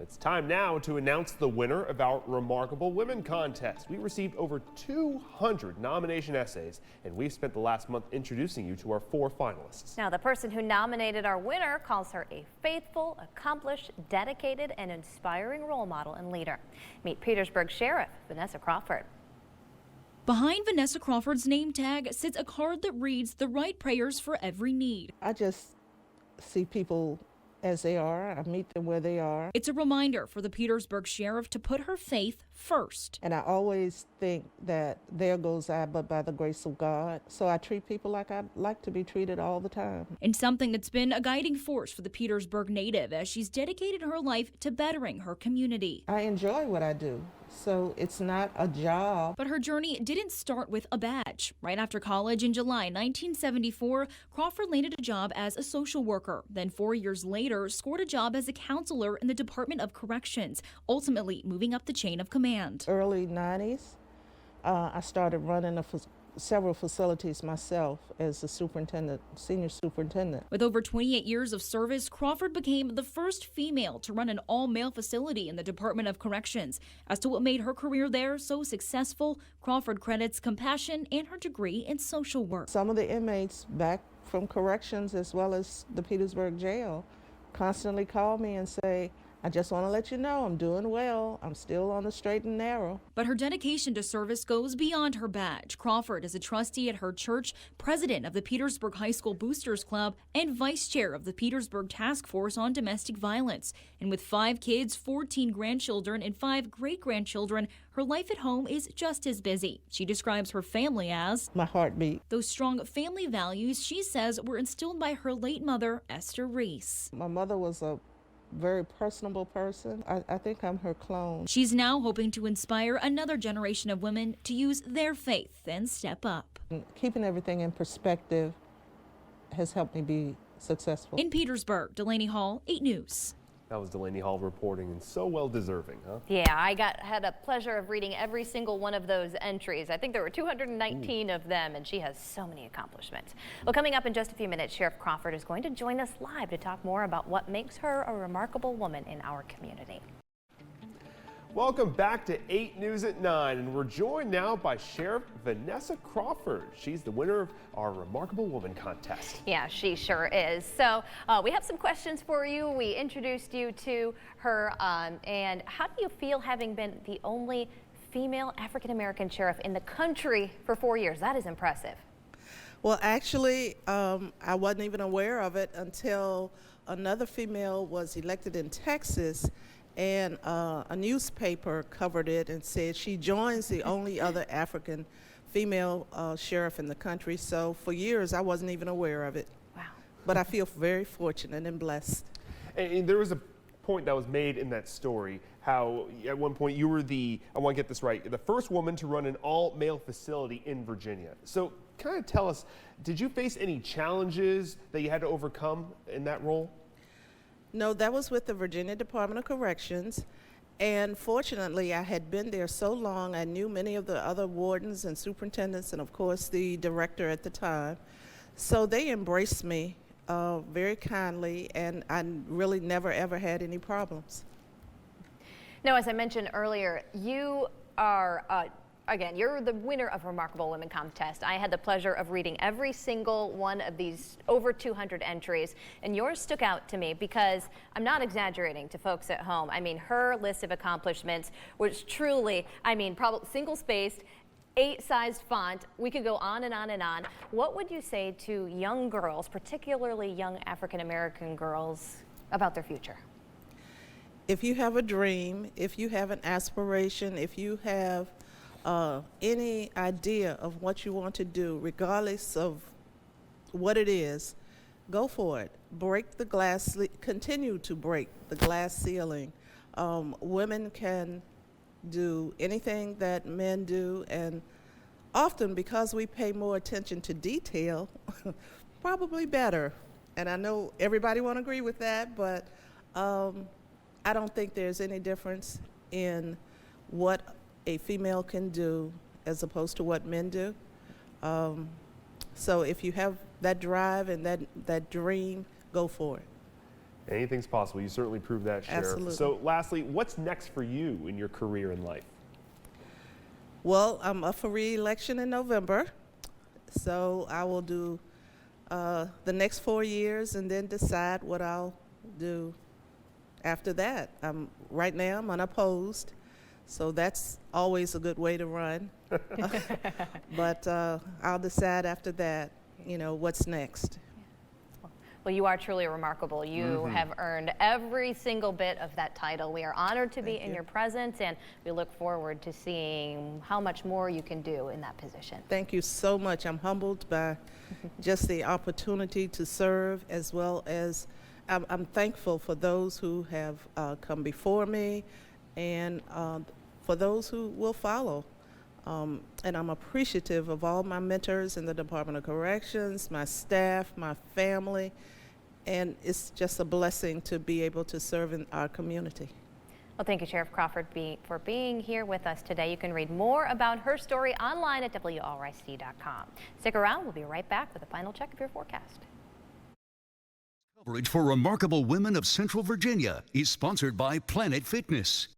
It's time now to announce the winner of our Remarkable Women contest. We received over 200 nomination essays, and we've spent the last month introducing you to our 4 finalists. Now, the person who nominated our winner calls her a faithful, accomplished, dedicated, and inspiring role model and leader. Meet Petersburg Sheriff Vanessa Crawford. Behind Vanessa Crawford's name tag sits a card that reads the right prayers for every need. I just see people as they are. I meet them where they are. It's a reminder for the Petersburg Sheriff to put her faith first. And I always think that there goes I, but by the grace of God. So I treat people like I like to be treated all the time. And something that's been a guiding force for the Petersburg native as she's dedicated her life to bettering her community. I enjoy what I do, so it's not a job. But her journey didn't start with a badge. Right after college in July 1974, Crawford landed a job as a social worker. Then 4 years later, scored a job as a counselor in the Department of Corrections, ultimately moving up the chain of command. Early 90s, I started running several facilities myself as a superintendent, senior superintendent. With over 28 years of service, Crawford became the first female to run an all-male facility in the Department of Corrections. As to what made her career there so successful, Crawford credits compassion and her degree in social work. Some of the inmates back from corrections as well as the Petersburg jail constantly call me and say, I just want to let you know I'm doing well. I'm still on the straight and narrow. But her dedication to service goes beyond her badge. Crawford is a trustee at her church, president of the Petersburg High School Boosters Club, and vice chair of the Petersburg Task Force on Domestic Violence. And with 5 kids, 14 grandchildren, and 5 great-grandchildren, her life at home is just as busy. She describes her family as my heartbeat. Those strong family values, she says, were instilled by her late mother, Esther Reese. My mother was a very personable person. I think I'm her clone. She's now hoping to inspire another generation of women to use their faith and step up. Keeping everything in perspective has helped me be successful. In Petersburg, Delaney Hall, 8 News. That was Delaney Hall reporting, and so well deserving, huh? Yeah, I had a pleasure of reading every single one of those entries. I think there were 219 of them, and she has so many accomplishments. Well, coming up in just a few minutes, Sheriff Crawford is going to join us live to talk more about what makes her a remarkable woman in our community. Welcome back to 8 News at 9, and we're joined now by Sheriff Vanessa Crawford. She's the winner of our Remarkable Woman contest. Yeah, she sure is. So we have some questions for you. We introduced you to her, and how do you feel having been the only female African-American sheriff in the country for 4 years? That is impressive. Well, actually, I wasn't even aware of it until another female was elected in Texas. And a newspaper covered it and said she joins the only other African female sheriff in the country. So for years, I wasn't even aware of it. Wow. But I feel very fortunate and blessed. And there was a point that was made in that story, how at one point you were I want to get this right, the first woman to run an all-male facility in Virginia. So kind of tell us, did you face any challenges that you had to overcome in that role? No, that was with the Virginia Department of Corrections, and fortunately I had been there so long I knew many of the other wardens and superintendents and of course the director at the time. So they embraced me very kindly, and I really never ever had any problems. Now, as I mentioned earlier, you are again, you're the winner of Remarkable Women Contest. I had the pleasure of reading every single one of these over 200 entries, and yours stuck out to me because I'm not exaggerating to folks at home. I mean, her list of accomplishments was truly, I mean, probably single-spaced, 8-sized font. We could go on and on and on. What would you say to young girls, particularly young African-American girls, about their future? If you have a dream, if you have an aspiration, if you have any idea of what you want to do, regardless of what it is, go for it. Break the glass, continue to break the glass ceiling. Women can do anything that men do, and often because we pay more attention to detail, probably better. And I know everybody won't agree with that, but I don't think there's any difference in what a female can do as opposed to what men do. So if you have that drive and that dream, go for it. Anything's possible. You certainly proved that, Sheriff. Absolutely. So lastly, what's next for you in your career and life? Well, I'm up for re-election in November, so I will do the next 4 years and then decide what I'll do after that. Right now, I'm unopposed, so that's always a good way to run. But I'll decide after that, what's next. Well, you are truly remarkable. You have earned every single bit of that title. We are honored to be in your presence, and we look forward to seeing how much more you can do in that position. Thank you so much. I'm humbled by just the opportunity to serve, as well as I'm thankful for those who have come before me and for those who will follow. And I'm appreciative of all my mentors in the Department of Corrections, my staff, my family, and it's just a blessing to be able to serve in our community. Well, thank you, Sheriff Crawford, for being here with us today. You can read more about her story online at WRIC.com. Stick around. We'll be right back with a final check of your forecast. Coverage for Remarkable Women of Central Virginia is sponsored by Planet Fitness.